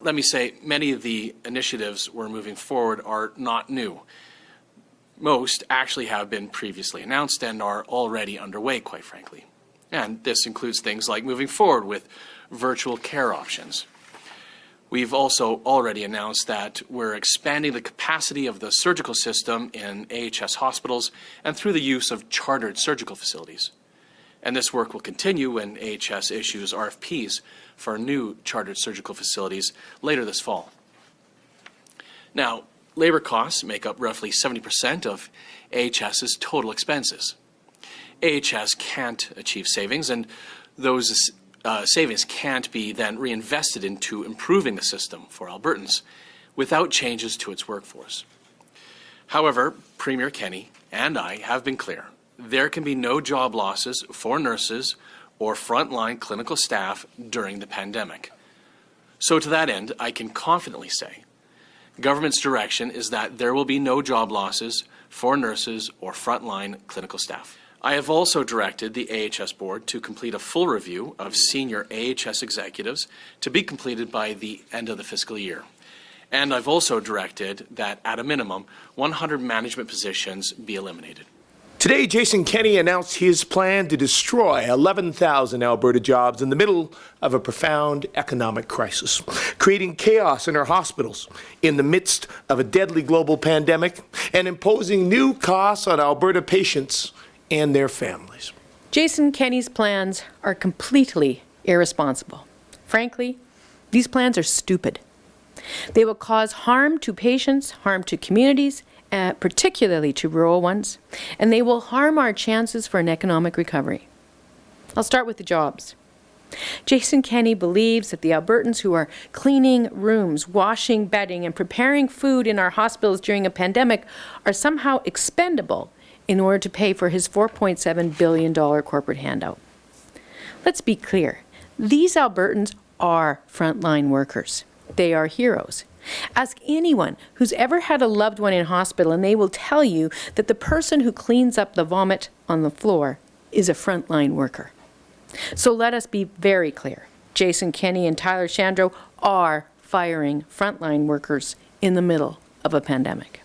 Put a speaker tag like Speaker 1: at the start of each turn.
Speaker 1: Let me say, many of the initiatives we're moving forward are not new. Most actually have been previously announced and are already underway, quite frankly. And this includes things like moving forward with virtual care options. We've also already announced that we're expanding the capacity of the surgical system in AHS hospitals and through the use of chartered surgical facilities. And this work will continue when AHS issues RFPs for new chartered surgical facilities later this fall. Now, labor costs make up roughly 70% of AHS's total expenses. AHS can't achieve savings, and those savings can't be then reinvested into improving the system for Albertans without changes to its workforce. However, Premier Kenney and I have been clear. There can be no job losses for nurses or frontline clinical staff during the pandemic. So to that end, I can confidently say government's direction is that there will be no job losses for nurses or frontline clinical staff. I have also directed the AHS board to complete a full review of senior AHS executives to be completed by the end of the fiscal year. And I've also directed that at a minimum, 100 management positions be eliminated.
Speaker 2: Today, Jason Kenney announced his plan to destroy 11,000 Alberta jobs in the middle of a profound economic crisis, creating chaos in our hospitals in the midst of a deadly global pandemic and imposing new costs on Alberta patients and their families.
Speaker 3: Jason Kenney's plans are completely irresponsible. Frankly, these plans are stupid. They will cause harm to patients, harm to communities, particularly to rural ones, and they will harm our chances for an economic recovery. I'll start with the jobs. Jason Kenney believes that the Albertans who are cleaning rooms, washing bedding, and preparing food in our hospitals during a pandemic are somehow expendable in order to pay for his $4.7 billion corporate handout. Let's be clear. These Albertans are frontline workers. They are heroes. Ask anyone who's ever had a loved one in hospital and they will tell you that the person who cleans up the vomit on the floor is a frontline worker. So let us be very clear. Jason Kenney and Tyler Shandro are firing frontline workers in the middle of a pandemic.